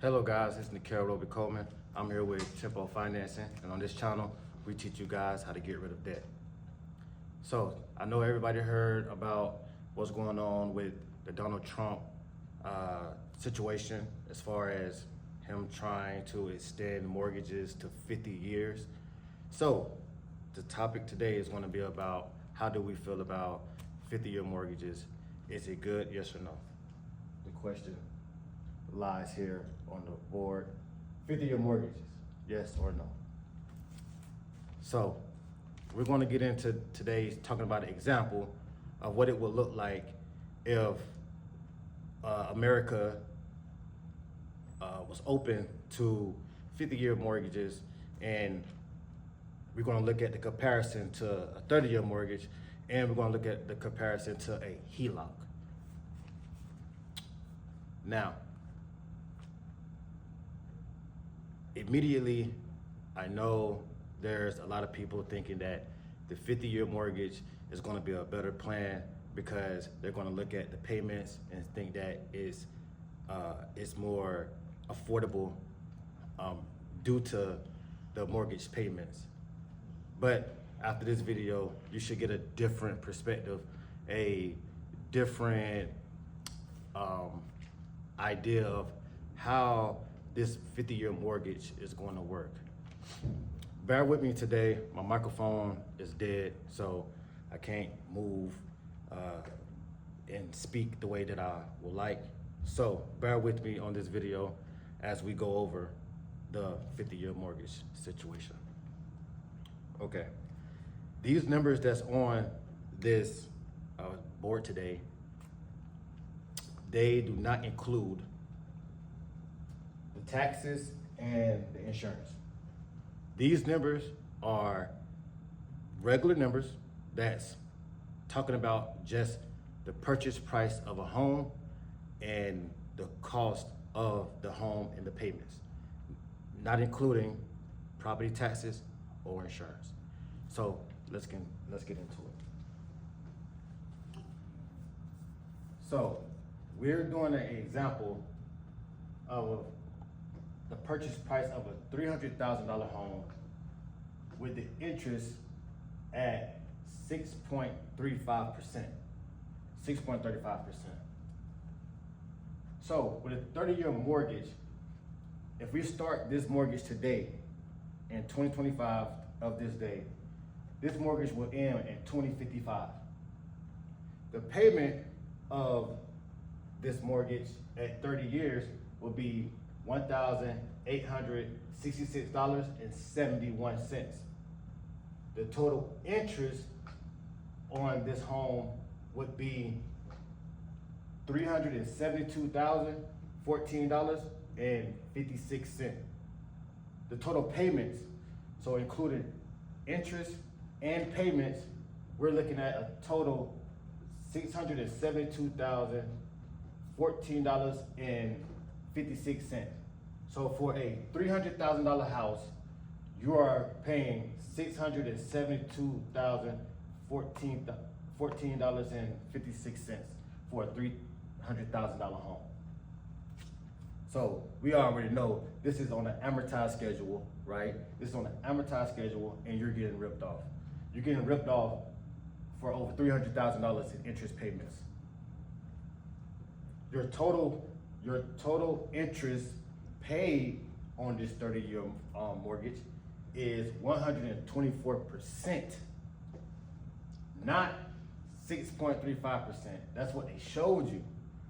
Hello guys, it's Nikhil Roby Coleman. I'm here with Tempo Financing, and on this channel, we teach you guys how to get rid of debt. So I know everybody heard about what's going on with the Donald Trump situation as far as him trying to extend mortgages to 50 years. So the topic today is going to be about how do we feel about 50-year mortgages? Is it good, yes or no? The question lies here on the board. 50-year mortgages, yes or no? So we're going to get into today talking about an example of what it would look like if America was open to 50-year mortgages, and we're going to look at the comparison to a 30-year mortgage, and we're going to look at the comparison to a HELOC. Now, immediately, I know there's a lot of people thinking that the 50-year mortgage is going to be a better plan because they're going to look at the payments and think that it's more affordable due to the mortgage payments. But after this video, you should get a different perspective, a different idea of how this 50-year mortgage is going to work. Bear with me today. My microphone is dead, so I can't move and speak the way that I would like. So bear with me on this video as we go over the 50-year mortgage situation. Okay, these numbers that's on this board today, they do not include the taxes and the insurance. These numbers are regular numbers that's talking about just the purchase price of a home and the cost of the home and the payments, not including property taxes or insurance. So let's get into it. So we're doing an example of the purchase price of a $300,000 home with the interest at 6.35%. 6.35%. So with a 30-year mortgage, if we start this mortgage today in 2025 of this day, this mortgage will end in 2055. The payment of this mortgage at 30 years will be $1,866.71. The total interest on this home would be $372,014.56. The total payments, so including interest and payments, we're looking at a total $672,014.56. So for a $300,000 house, you are paying $672,014.56 for a $300,000 home. So we already know this is on an amortized schedule, right? This is on an amortized schedule, and you're getting ripped off. You're getting ripped off for over $300,000 in interest payments. Your total interest paid on this 30-year mortgage is 124%, not 6.35%. That's what they showed you.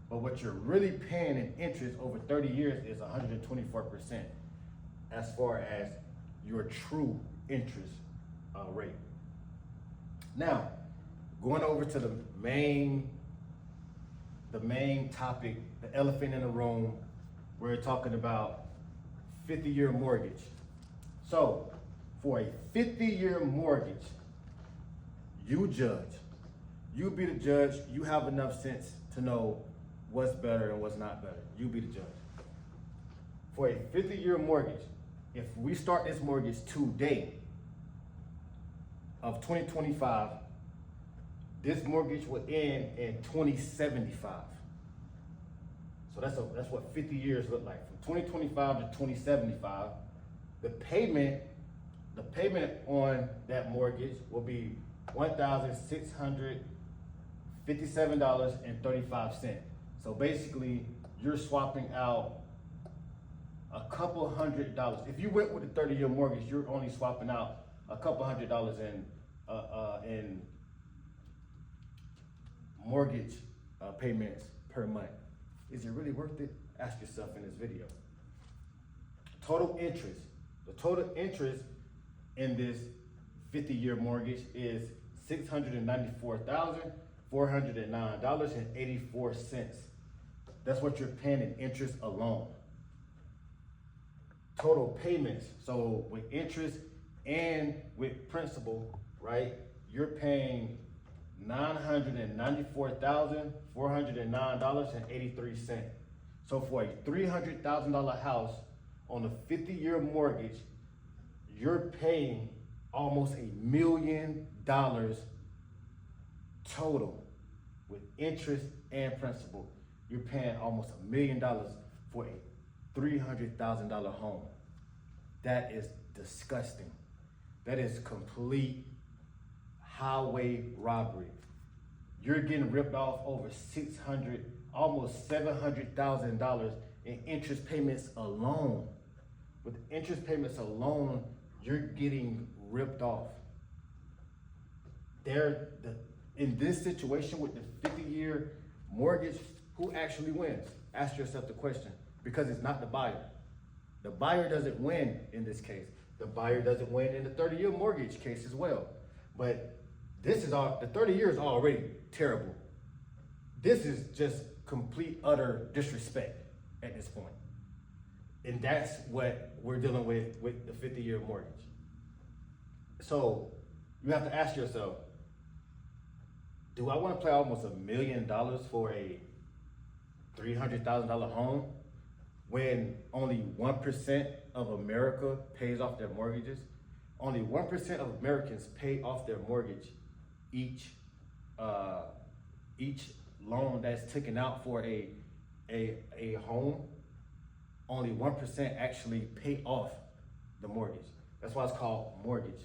But what you're really paying in interest over 30 years is 124% as far as your true interest rate. Now, going over to the main topic, the elephant in the room, we're talking about 50-year mortgage. So for a 50-year mortgage, you judge. You be the judge. You have enough sense to know what's better and what's not better. You be the judge. For a 50-year mortgage, if we start this mortgage today of 2025, this mortgage will end in 2075. So that's what 50 years look like. From 2025 to 2075, the payment on that mortgage will be $1,657.35. So basically, you're swapping out a couple $100. If you went with a 30-year mortgage, you're only swapping out a couple $100 in mortgage payments per month. Is it really worth it? Ask yourself in this video. Total interest. The total interest in this 50-year mortgage is $694,409.84. That's what you're paying in interest alone. Total payments, so with interest and with principal, right, you're paying $994,409.83. So for a $300,000 house on a 50-year mortgage, you're paying almost $1 million total with interest and principal. You're paying almost $1 million for a $300,000 home. That is disgusting. That is complete highway robbery. You're getting ripped off over almost $700,000 in interest payments alone. With interest payments alone, you're getting ripped off. In this situation with the 50-year mortgage, who actually wins? Ask yourself the question, because it's not the buyer. The buyer doesn't win in this case. The buyer doesn't win in the 30-year mortgage case as well. But the 30 years already terrible. This is just complete, utter disrespect at this point. And that's what we're dealing with the 50-year mortgage. So you have to ask yourself, do I want to pay almost $1 million for a $300,000 home when only 1% of America pays off their mortgages? Only 1% of Americans pay off their mortgage each loan that's taken out for a home. Only 1% actually pay off the mortgage. That's why it's called mortgage,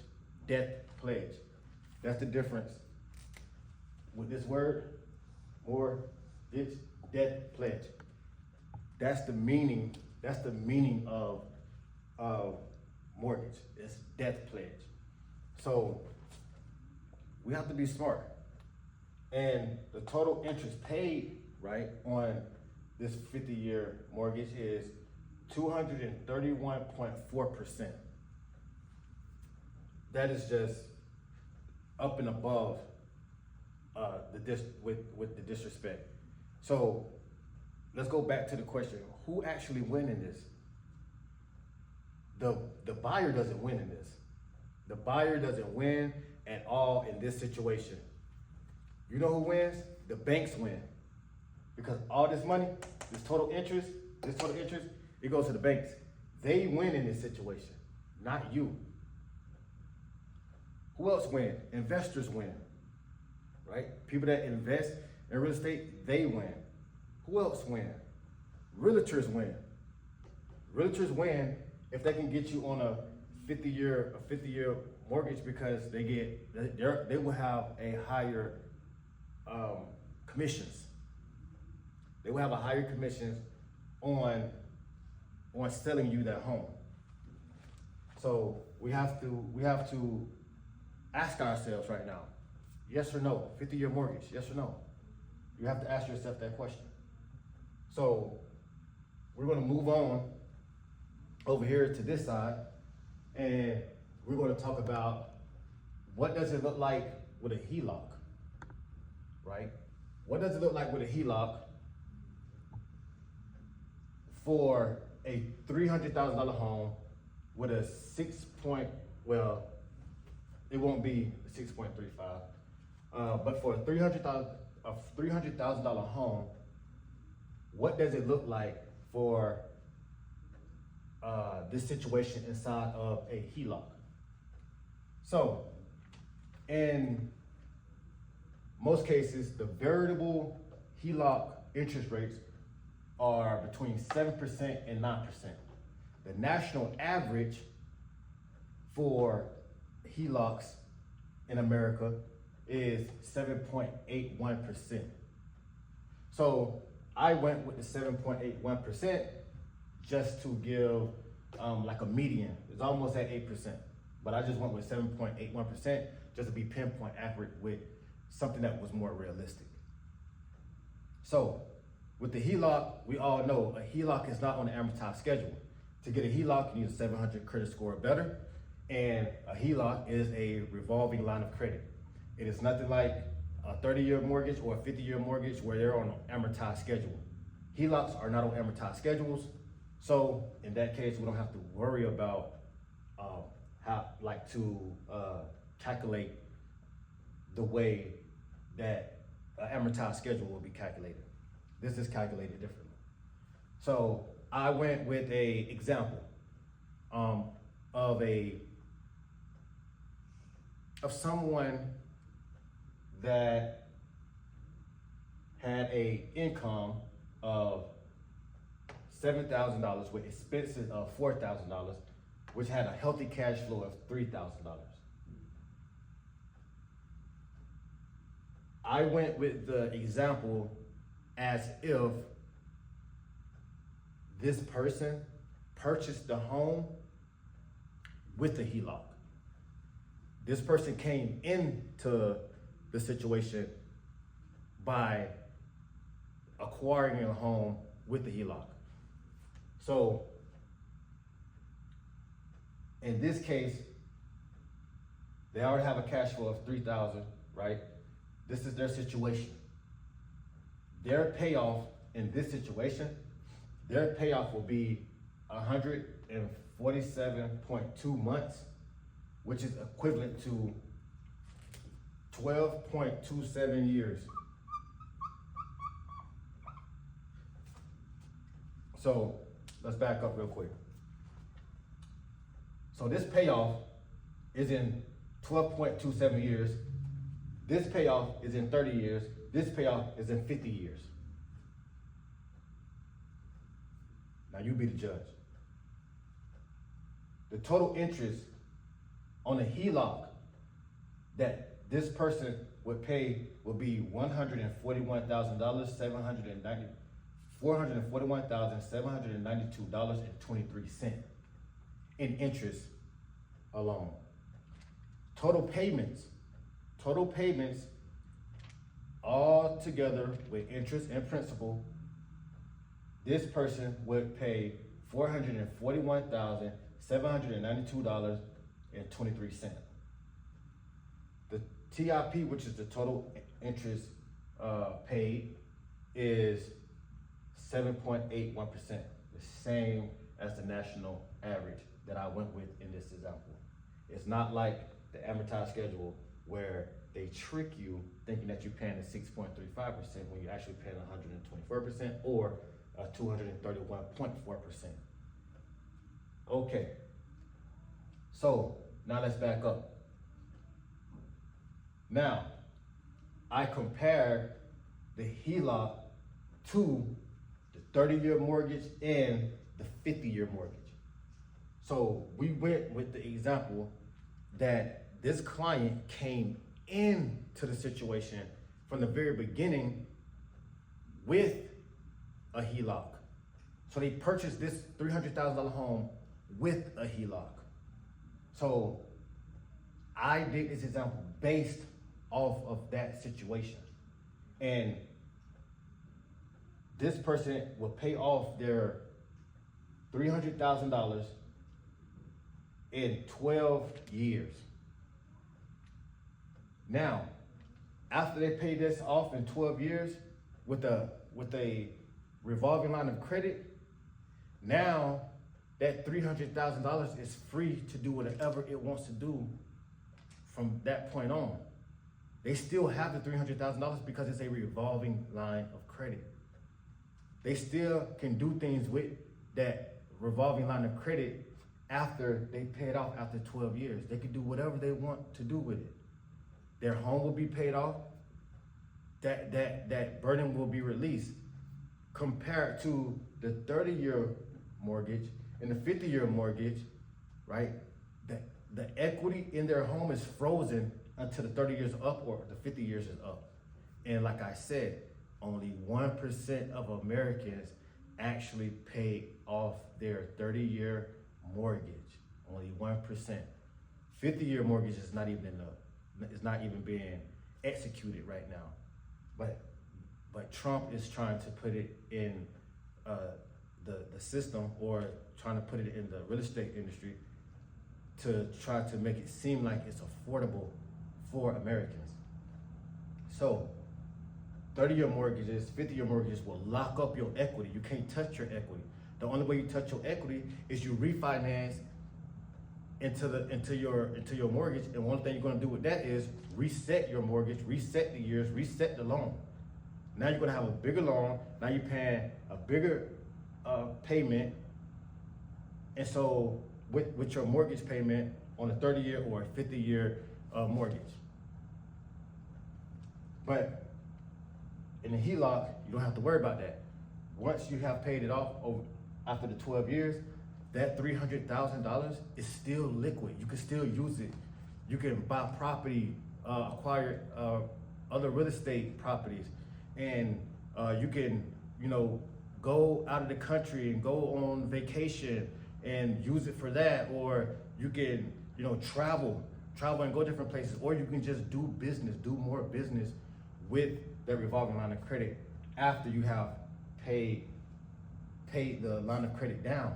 death pledge. That's the difference with this word, mortgage, death pledge. That's the meaning of mortgage. It's death pledge. So we have to be smart. And the total interest paid, right, on this 50-year mortgage is 231.4%. That is just up and above with the disrespect. So let's go back to the question: who actually win in this? The buyer doesn't win in this. The buyer doesn't win at all in this situation. You know who wins? The banks win, because all this money, this total interest, it goes to the banks. They win in this situation, not you. Who else win? Investors win, right? People that invest in real estate, they win. Who else win? Realtors win. Realtors win if they can get you on a 50-year mortgage, because they will have a higher commissions. They will have a higher commissions on selling you that home. So we have to ask ourselves right now, yes or no? 50-year mortgage, yes or no? You have to ask yourself that question. So we're going to move on over here to this side, and we're going to talk about what does it look like with a HELOC, right? What does it look like with a HELOC for a $300,000 home with a it won't be 6.35, but for a $300,000 home, what does it look like for this situation inside of a HELOC? So, in most cases, the variable HELOC interest rates are between 7% and 9%. The national average for HELOCs in America is 7.81%. So I went with the 7.81% just to give like a median. It's almost at 8%, but I just went with 7.81% just to be pinpoint accurate with something that was more realistic. So with the HELOC, we all know a HELOC is not on the amortized schedule. To get a HELOC, you need a 700 credit score or better, and a HELOC is a revolving line of credit. It is nothing like a 30-year mortgage or a 50-year mortgage where they're on an amortized schedule. HELOCs are not on amortized schedules, so in that case, we don't have to worry about calculate the way that an amortized schedule will be calculated. This is calculated differently. So I went with a example of someone that had a income of $7,000 with expenses of $4,000, which had a healthy cash flow of $3,000. I went with the example as if this person purchased the home with a HELOC. This person came into the situation by acquiring a home with the HELOC. So in this case, they already have a cash flow of $3,000, right? This is their situation. Their payoff in this situation, their payoff will be 147.2 months, which is equivalent to 12.27 years. So let's back up real quick. So this payoff is in 12.27 years. This payoff is in 30 years. This payoff is in 50 years. Now you be the judge. The total interest on a HELOC that this person would pay would be $441,792.23 in interest alone. Total payments all together with interest and principal, this person would pay $441,792.23. The TIP, which is the total interest paid, is 7.81%, the same as the national average that I went with in this example. It's not like the amortized schedule where they trick you thinking that you're paying a 6.35% when you're actually paying 124% or 231.4%. Okay, so now let's back up. Now, I compared the HELOC to the 30-year mortgage and the 50-year mortgage. So we went with the example that this client came into the situation from the very beginning with a HELOC. So they purchased this $300,000 home with a HELOC. So I did this example based off of that situation. And this person will pay off their $300,000 in 12 years. Now, after they pay this off in 12 years with a revolving line of credit, now that $300,000 is free to do whatever it wants to do from that point on. They still have the $300,000 because it's a revolving line of credit. They still can do things with that revolving line of credit after they pay it off after 12 years. They can do whatever they want to do with it. Their home will be paid off. That burden will be released compared to the 30-year mortgage and the 50-year mortgage, right? The equity in their home is frozen until the 30 years up or the 50 years is up. And like I said, only 1% of Americans actually pay off their 30-year mortgage. Only 1%. 50-year mortgage is not even being executed right now. But Trump is trying to put it in the system, or trying to put it in the real estate industry to try to make it seem like it's affordable for Americans. So 30-year mortgages, 50-year mortgages will lock up your equity. You can't touch your equity. The only way you touch your equity is you refinance into your mortgage, and one thing you're going to do with that is reset your mortgage, reset the years, reset the loan. Now you're going to have a bigger loan. Now you're paying a bigger payment, and so with your mortgage payment on a 30-year or a 50-year mortgage. But in the HELOC, you don't have to worry about that. Once you have paid it off after the 12 years, that $300,000 is still liquid. You can still use it. You can buy property, acquire other real estate properties, and you can, go out of the country and go on vacation and use it for that, or you can, travel and go different places, or you can just do more business with that revolving line of credit after you have paid the line of credit down.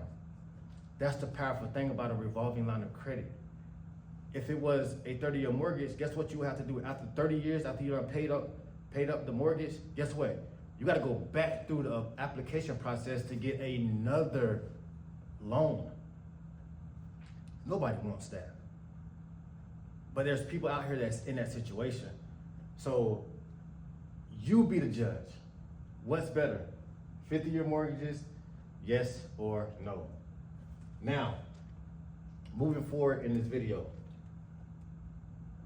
That's the powerful thing about a revolving line of credit. If it was a 30-year mortgage, guess what you have to do after 30 years, after you have paid up the mortgage? Guess what? You got to go back through the application process to get another loan. Nobody wants that. But there's people out here that's in that situation. So you be the judge. What's better? 50-year mortgages, yes or no? Now, moving forward in this video,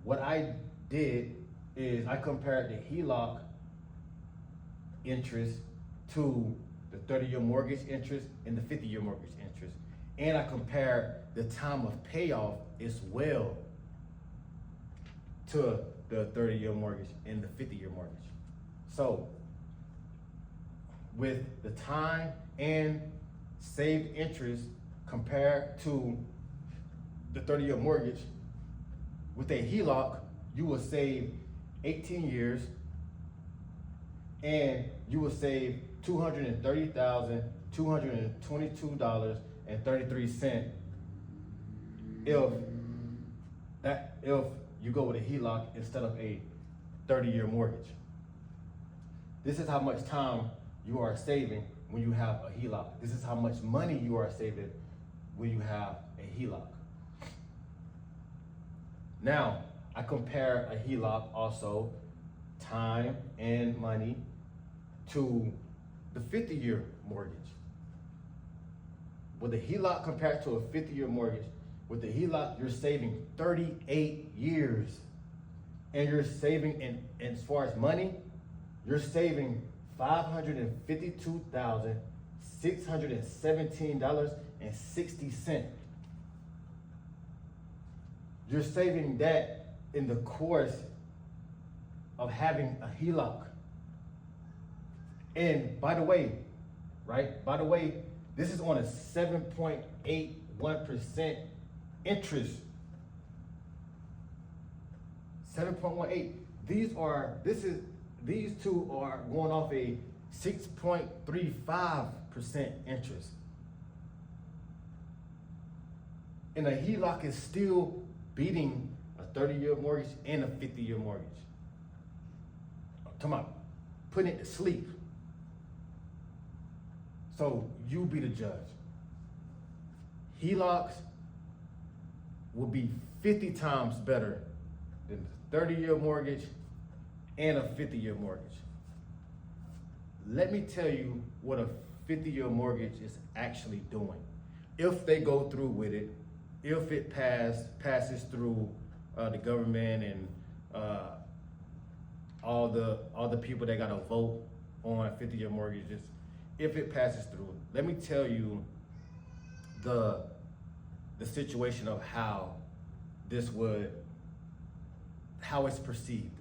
what I did is I compared the HELOC interest to the 30-year mortgage interest and the 50-year mortgage interest. And I compared the time of payoff as well to the 30-year mortgage and the 50-year mortgage. So with the time and saved interest compared to the 30-year mortgage, with a HELOC, you will save 18 years and you will save $230,222.33 if you go with a HELOC instead of a 30-year mortgage. This is how much time you are saving when you have a HELOC. This is how much money you are saving when you have a HELOC. Now, I compare a HELOC also, time and money, to the 50-year mortgage. With a HELOC compared to a 50-year mortgage, with the HELOC, you're saving 38 years. And you're saving, as far as money, you're saving $552,617.60. You're saving that in the course of having a HELOC. And by the way, this is on a 7.81% interest. 7.18. These two are going off a 6.35% interest. And a HELOC is still beating a 30-year mortgage and a 50-year mortgage. I'm talking about putting it to sleep. So you be the judge. HELOCs will be 50 times better than the 30-year mortgage and a 50-year mortgage. Let me tell you what a 50-year mortgage is actually doing. If they go through with it, if it passes through the government and all the people that got to vote on 50-year mortgages, if it passes through, let me tell you the situation of how it's perceived.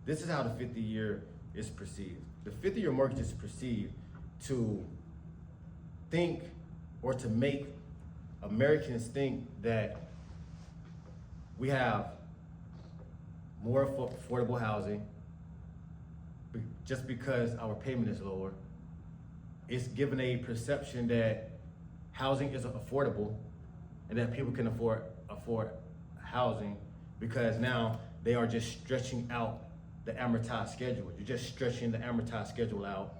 This is how the 50-year is perceived. The 50-year mortgage is perceived to think or to make Americans think that we have more affordable housing just because our payment is lower. It's given a perception that housing is affordable and that people can afford housing because now they are just stretching out the amortized schedule. You're just stretching the amortized schedule out,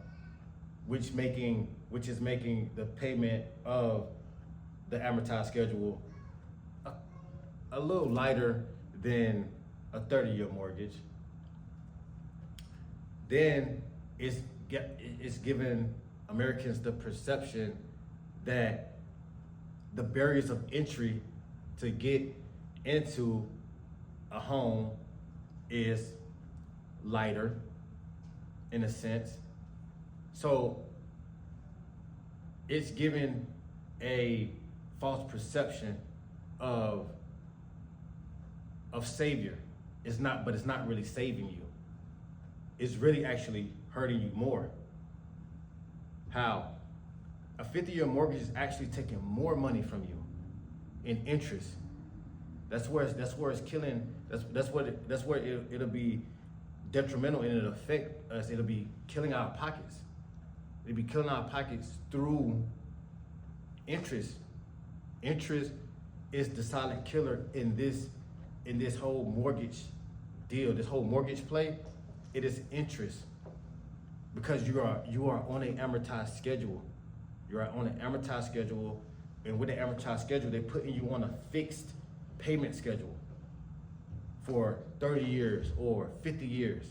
which is making the payment of the amortized schedule a little lighter than a 30-year mortgage. Then it's giving Americans the perception that the barriers of entry to get into a home is lighter in a sense. So it's giving a false perception of savior. But it's not really saving you. It's really actually hurting you more. How? A 50-year mortgage is actually taking more money from you in interest. That's where it's killing. That's where it'll be detrimental and it'll affect us. It'll be killing our pockets. It'll be killing our pockets through interest. Interest is the silent killer in this whole mortgage deal, this whole mortgage play. It is interest because you are on an amortized schedule. You are on an amortized schedule, and with the amortized schedule, they're putting you on a fixed payment schedule for 30 years or 50 years.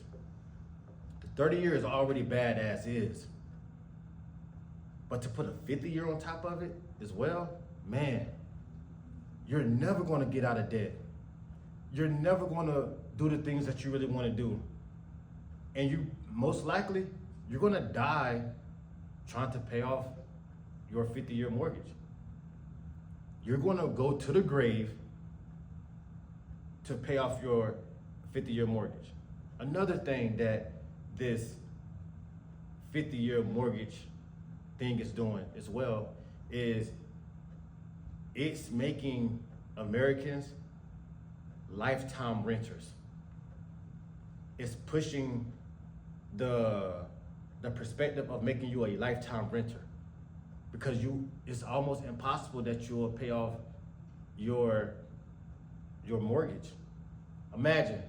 The 30 years is already bad as is. But to put a 50-year on top of it as well, man, you're never gonna get out of debt. You're never gonna do the things that you really wanna do. And you, most likely, you're gonna die trying to pay off your 50-year mortgage. You're gonna go to the grave to pay off your 50-year mortgage. Another thing that this 50-year mortgage thing is doing as well is it's making Americans lifetime renters. It's pushing the perspective of making you a lifetime renter because it's almost impossible that you will pay off your mortgage. Imagine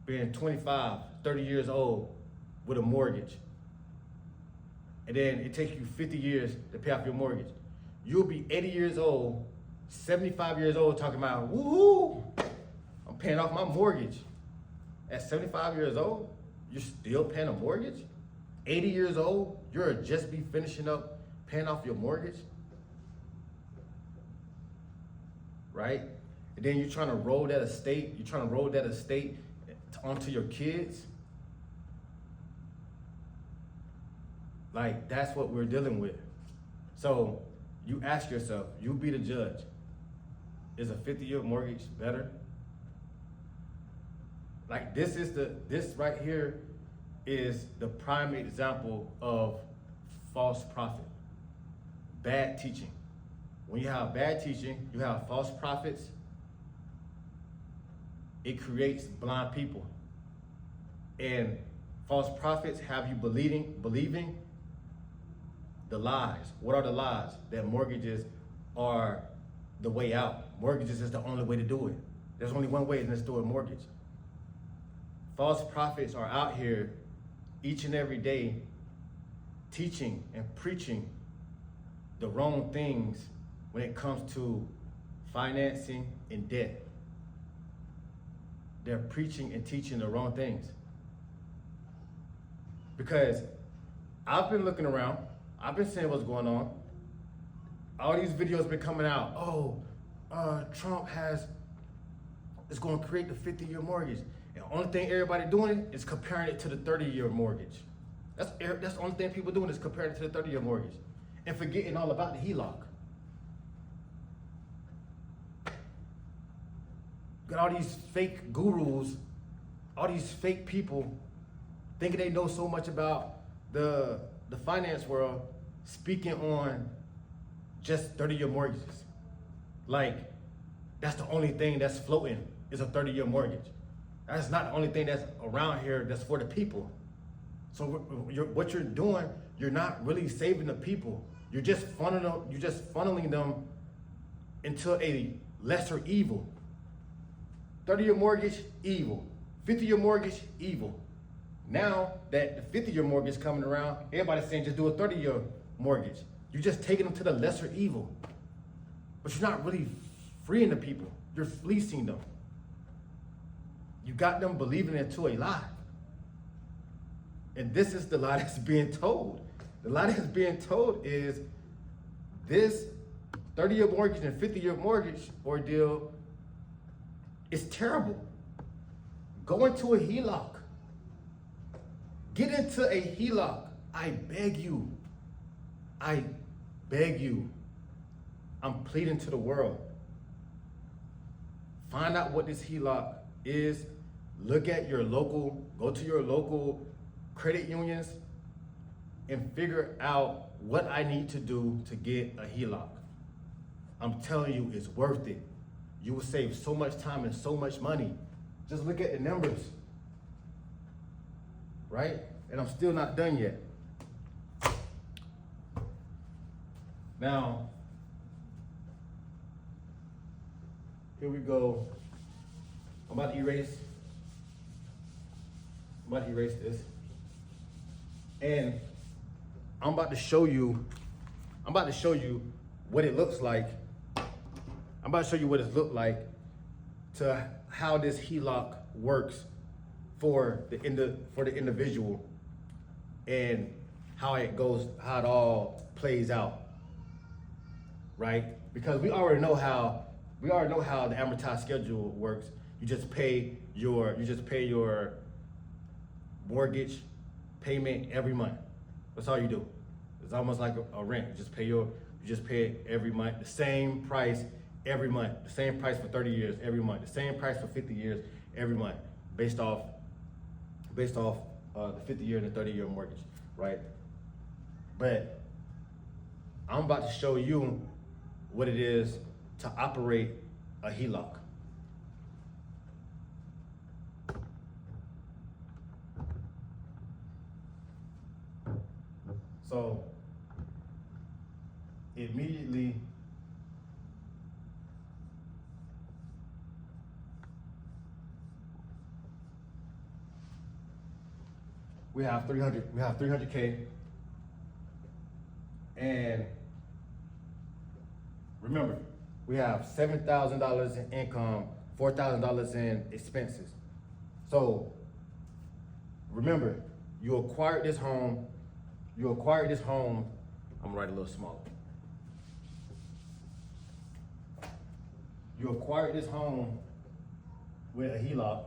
being 25, 30 years old with a mortgage, and then it takes you 50 years to pay off your mortgage. You'll be 80 years old, 75 years old talking about, woohoo, I'm paying off my mortgage. At 75 years old, you're still paying a mortgage? 80 years old, you'll just be finishing up paying off your mortgage? Right? And then you're trying to roll that estate, onto your kids. Like, that's what we're dealing with. So you ask yourself, you be the judge. Is a 50-year mortgage better? Like, this right here is the prime example of false prophet, bad teaching. When you have bad teaching, you have false prophets, it creates blind people. And false prophets have you believing the lies. What are the lies? That mortgages are the way out. Mortgages is the only way to do it. There's only one way, and it's through a mortgage. False prophets are out here each and every day teaching and preaching the wrong things when it comes to financing and debt. They're preaching and teaching the wrong things. Because I've been looking around, I've been seeing what's going on. All these videos been coming out. Trump is going to create the 50-year mortgage. And the only thing everybody doing is comparing it to the 30-year mortgage. That's the only thing people doing is comparing it to the 30-year mortgage and forgetting all about the HELOC. Got all these fake gurus, all these fake people thinking they know so much about the finance world, speaking on just 30-year mortgages. Like, that's the only thing that's floating is a 30-year mortgage. That's not the only thing that's around here that's for the people. So what you're doing, you're not really saving the people. You're just funneling them into a lesser evil. 30-year mortgage, evil. 50-year mortgage, evil. Now that the 50-year mortgage is coming around, everybody's saying just do a 30-year mortgage. You're just taking them to the lesser evil. But you're not really freeing the people. You're fleecing them. You got them believing into a lie. And this is the lie that's being told. The lie that's being told is this 30-year mortgage and 50-year mortgage ordeal is terrible. Go into a HELOC. Get into a HELOC. I beg you. I beg you. I'm pleading to the world. Find out what this HELOC is. Look at your local, go to your local credit unions and figure out what I need to do to get a HELOC. I'm telling you, it's worth it. You will save so much time and so much money. Just look at the numbers, right? And I'm still not done yet. Now, here we go. I'm about to erase this. And I'm about to show you what it looks like. I'm about to show you what it looked like to how this HELOC works for the individual and how it goes, how it all plays out, right? Because we already know how the amortized schedule works. You just pay your mortgage payment every month. That's all you do. It's almost like a rent. You just pay it every month, the same price every month, the same price for 30 years every month, the same price for 50 years every month, based off the 50-year and the 30-year mortgage, right? But I'm about to show you what it is to operate a HELOC. So immediately we have 300K, and remember, we have $7,000 in income, $4,000 in expenses. So remember, you acquired this home. I'm gonna write a little smaller. You acquired this home with a HELOC.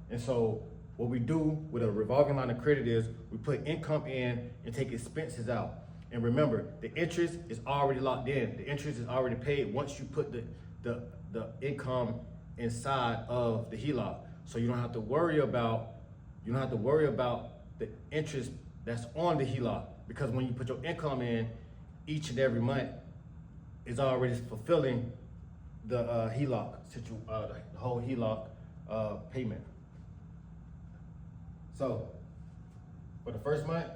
And so what we do with a revolving line of credit is we put income in and take expenses out. And remember, the interest is already locked in. The interest is already paid once you put the income inside of the HELOC. So you don't have to worry about the interest that's on the HELOC, because when you put your income in each and every month, it's already fulfilling the HELOC, the whole HELOC payment. So for the first month,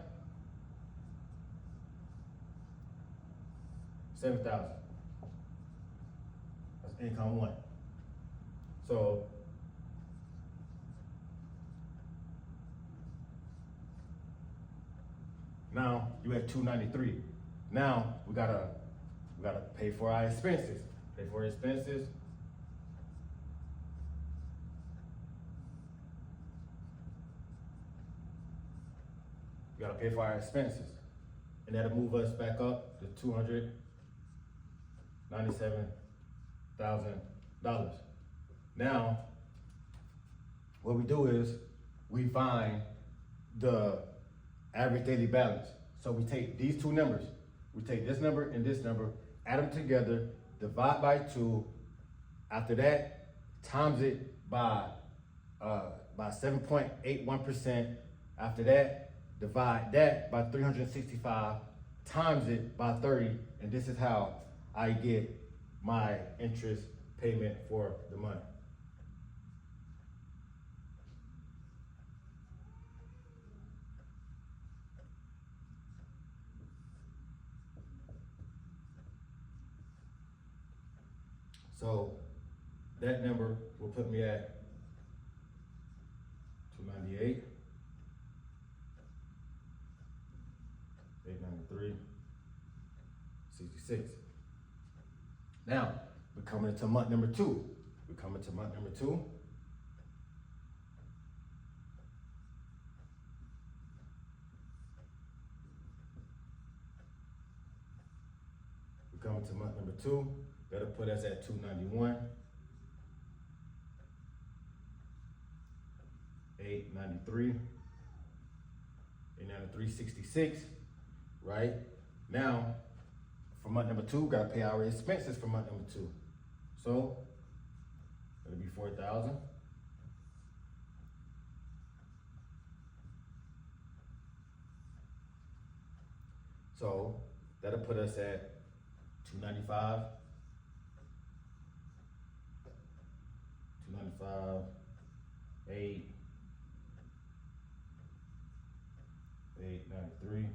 $7,000. That's income one. So now you at $293. Now we gotta pay for our expenses. Pay for expenses. We gotta pay for our expenses, and that'll move us back up to $297,000. Now, what we do is we find the average daily balance. So we take these two numbers, we take this number and this number, add them together, divide by 2. After that, times it by 7.81%. After that, divide that by 365, times it by 30, and this is how I get my interest payment for the month. So that number will put me at 298, 893, 66. Now, we're coming into month number 2. We're coming to month number 2. We're coming to month number 2. That'll put us at 291, 893, 893.66, right? Now, for month number 2, gotta pay our expenses for month number 2. So, it'll be 4,000. So, that'll put us at 295. 295, 893,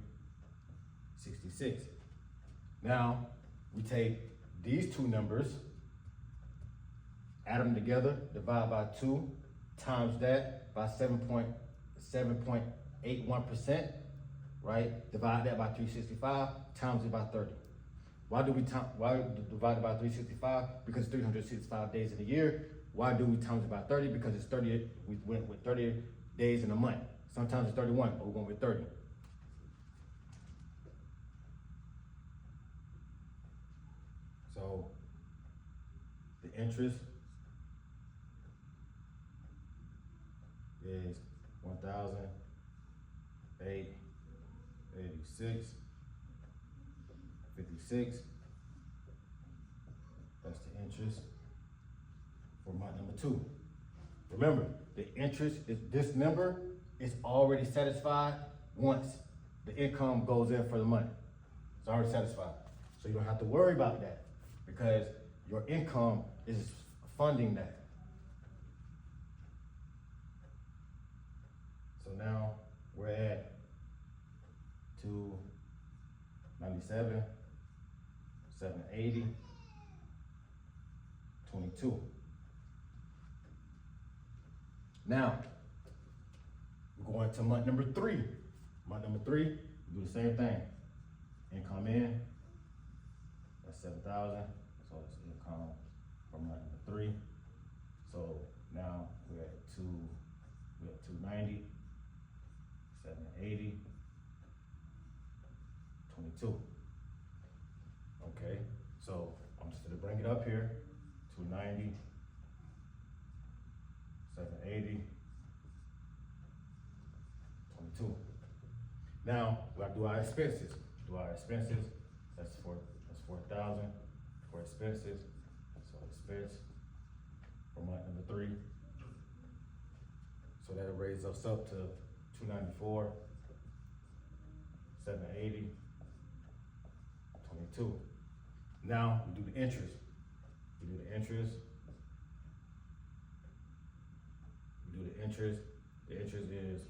66. Now, we take these two numbers, add them together, divide by 2, times that by 7.81%, right? Divide that by 365, times it by 30. Why divide it by 365? Because 365 days in a year. Why do we times it by 30? Because it's 30, we went with 30 days in a month. Sometimes it's 31, but we went with 30. So the interest is 1,886.56. That's the interest for month number 2. Remember, the interest is this number is already satisfied once the income goes in for the month. It's already satisfied. So you don't have to worry about that because your income is funding that. So now we're at 297, 780, 22. Now, we're going to month number 3. Month number 3, we do the same thing. Income in, that's 7,000. So it's income for month number 3. So now we're at 290, 780, 22. Okay, so I'm just gonna bring it up here, 290, 780, 22. Now, we have to do our expenses. That's 4,000 for expenses. So expense for month number 3. So that'll raise us up to 294, 780, 22. Now we do the interest. The interest is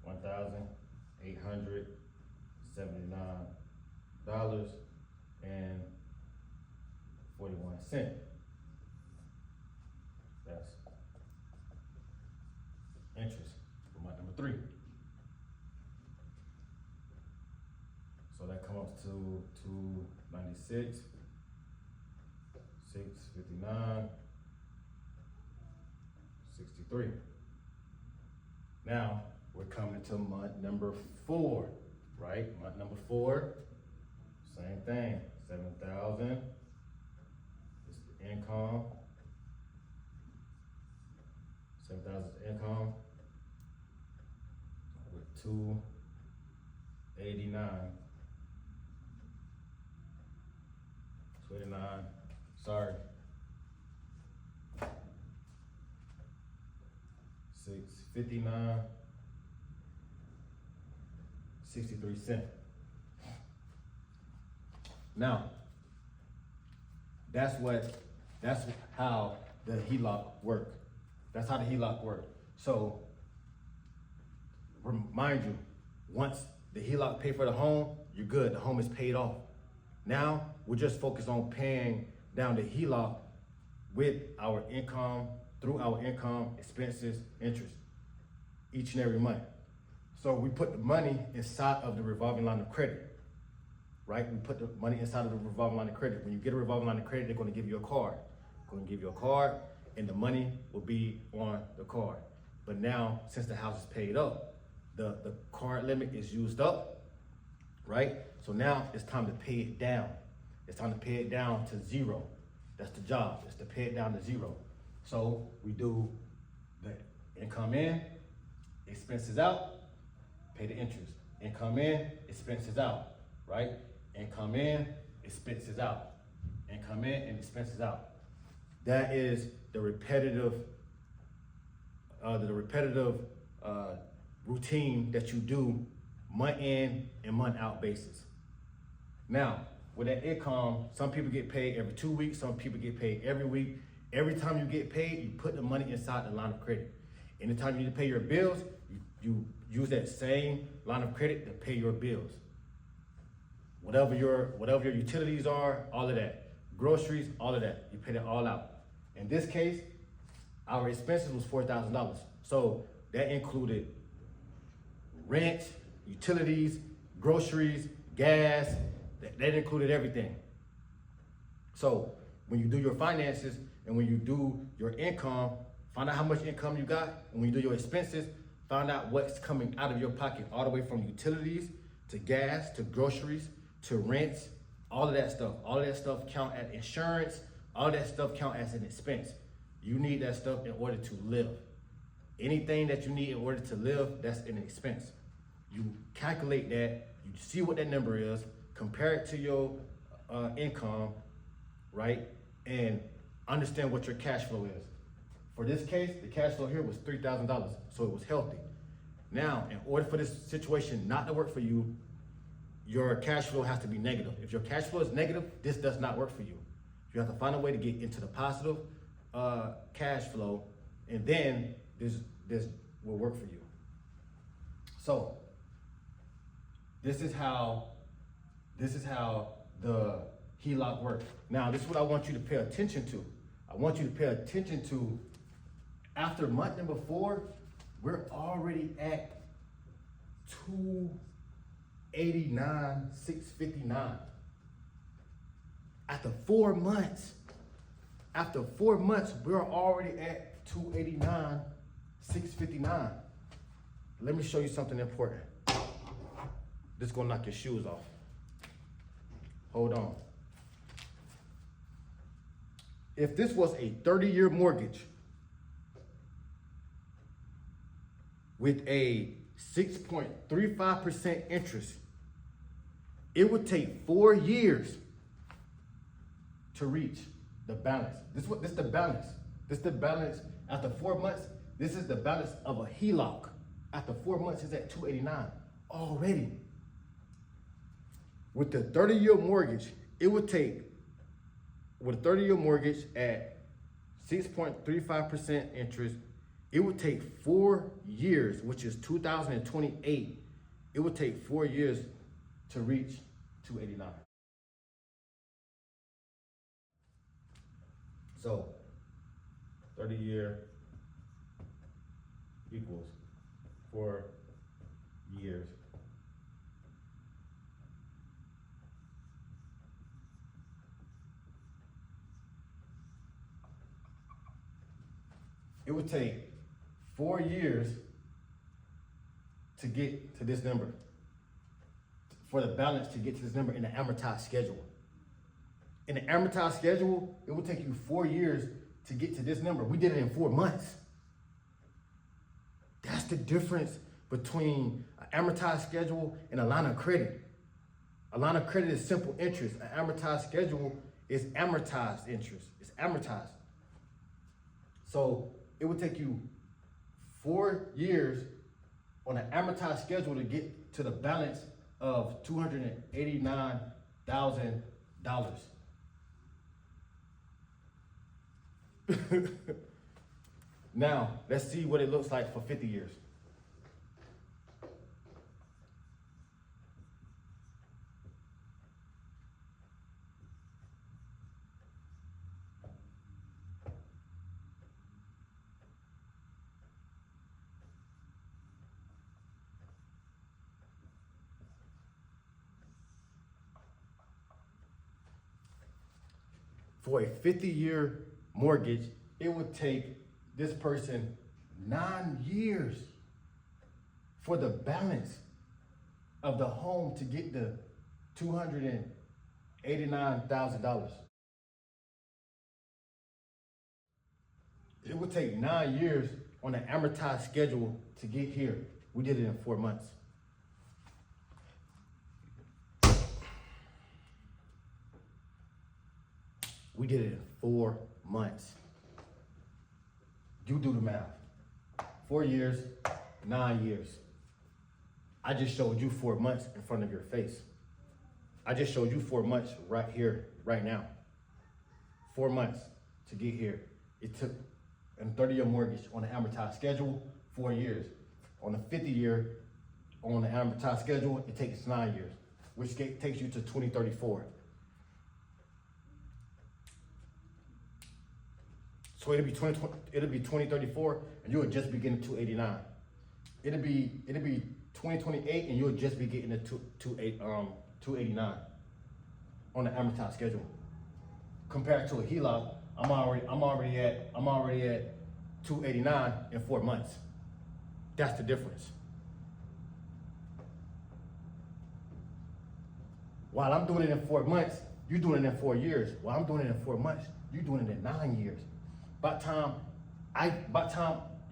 $1,879.41. That's interest for month number 3. So that comes up to 296, 659, 63. Now we're coming to month number 4, right? Month number 4, same thing, 7,000. It's the income. 7,000 income with 289. 29. Sorry. 659. 63 cents. Now, that's how the HELOC work. That's how the HELOC work. So, remind you, once the HELOC pay for the home, you're good. The home is paid off. Now, we're just focused on paying down the HELOC with our income, through our income, expenses, interest, each and every month. So we put the money inside of the revolving line of credit, right? We put the money inside of the revolving line of credit. When you get a revolving line of credit, they're gonna give you a card. They're gonna give you a card, and the money will be on the card. But now, since the house is paid up, the card limit is used up, right? So now it's time to pay it down. It's time to pay it down to zero. That's the job, is to pay it down to zero. So we do the income in, expenses out, pay the interest. Income in, expenses out, right? Income in, expenses out. Income in and expenses out. That is the repetitive routine that you do month in and month out basis. Now, with that income, some people get paid every 2 weeks, some people get paid every week. Every time you get paid, you put the money inside the line of credit. Anytime you need to pay your bills, you use that same line of credit to pay your bills. Whatever your utilities are, all of that. Groceries, all of that. You pay it all out. In this case, our expenses was $4,000. So that included rent, utilities, groceries, gas, that included everything. So when you do your finances and when you do your income, find out how much income you got. And when you do your expenses, find out what's coming out of your pocket, all the way from utilities to gas, to groceries, to rents, all of that stuff. All of that stuff count as insurance. All of that stuff count as an expense. You need that stuff in order to live. Anything that you need in order to live, that's an expense. You calculate that, you see what that number is, compare it to your income, right? And understand what your cash flow is. For this case, the cash flow here was $3,000, so it was healthy. Now, in order for this situation not to work for you, your cash flow has to be negative. If your cash flow is negative, this does not work for you. You have to find a way to get into the positive cash flow, and then this will work for you. So, this is how the HELOC works. Now, this is what I want you to pay attention to. I want you to pay attention to, after month number 4, we're already at $289,659. After 4 months, we're already at $289,659. Let me show you something important. This is gonna knock your shoes off. Hold on. If this was a 30-year mortgage with a 6.35% interest, it would take 4 years to reach the balance. This is the balance. This is the balance after 4 months. This is the balance of a HELOC. After 4 months, it's at $289 already. With the 30-year mortgage, it would take, with a 30-year mortgage at 6.35% interest, it would take 4 years, which is 2028. It would take 4 years to reach $289. So 30-year equals 4 years. It would take 4 years to get to this number, for the balance to get to this number in the amortized schedule. In the amortized schedule, it would take you 4 years to get to this number. We did it in 4 months. the difference between an amortized schedule and a line of credit. A line of credit is simple interest. An amortized schedule is amortized interest. It's amortized. So it would take you 4 years on an amortized schedule to get to the balance of $289,000. Now, let's see what it looks like for 50 years. For a 50-year mortgage, it would take this person 9 years for the balance of the home to get the $289,000. It would take 9 years on an amortized schedule to get here. We did it in 4 months. We did it in 4 months. You do the math. 4 years, 9 years. I just showed you 4 months in front of your face. I just showed you 4 months right here, right now. 4 months to get here. It took a 30-year mortgage on an amortized schedule, 4 years. On a 50-year, on the amortized schedule, it takes 9 years, which takes you to 2034. So it'll be 2034, and you'll just be getting 289. It'll be 2028, and you'll just be getting the 289 on the amortized schedule. Compared to a HELOC, I'm already at 289 in 4 months. That's the difference. While I'm doing it in 4 months, you're doing it in 4 years. While I'm doing it in 4 months, you're doing it in 9 years. By the time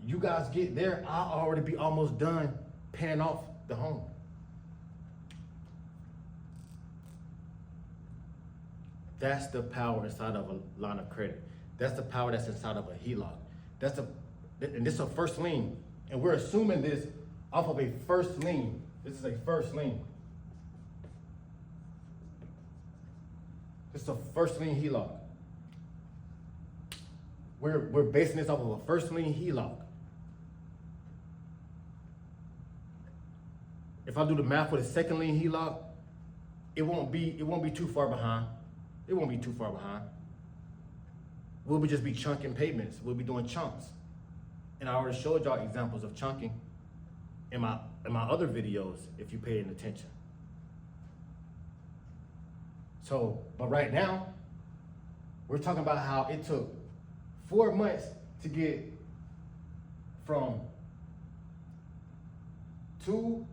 you guys get there, I'll already be almost done paying off the home. That's the power inside of a line of credit. That's the power that's inside of a HELOC. And this is a first lien. And we're assuming this off of a first lien. This is a first lien. This is a first lien HELOC. We're basing this off of a first lien HELOC. If I do the math with a second lien HELOC, it won't be too far behind. It won't be too far behind. We'll just be chunking payments. We'll be doing chunks. And I already showed y'all examples of chunking in my other videos if you paid attention. So, but right now, we're talking about how it took 4 months to get from to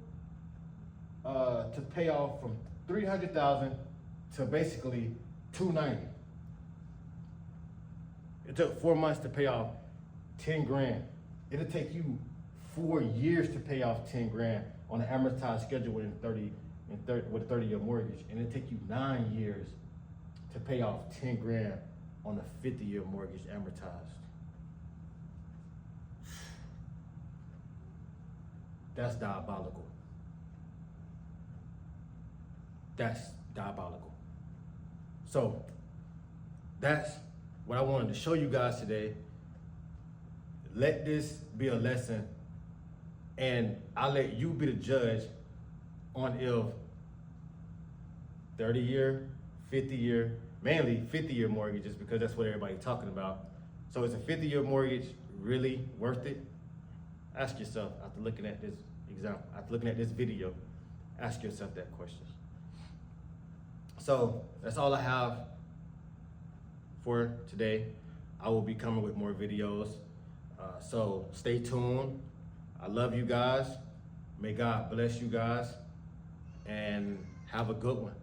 pay off from $300,000 to basically $290. It took 4 months to pay off 10 grand. It'll take you 4 years to pay off 10 grand on an amortized schedule with a 30-year mortgage, and it'll take you 9 years to pay off 10 grand on a 50-year mortgage amortized. That's diabolical. That's diabolical. So that's what I wanted to show you guys today. Let this be a lesson, and I'll let you be the judge on if 30-year, 50-year, mainly 50-year mortgages, because that's what everybody's talking about. So is a 50-year mortgage really worth it? Ask yourself after looking at this example, after looking at this video, ask yourself that question. So that's all I have for today. I will be coming with more videos. So stay tuned. I love you guys. May God bless you guys, and have a good one.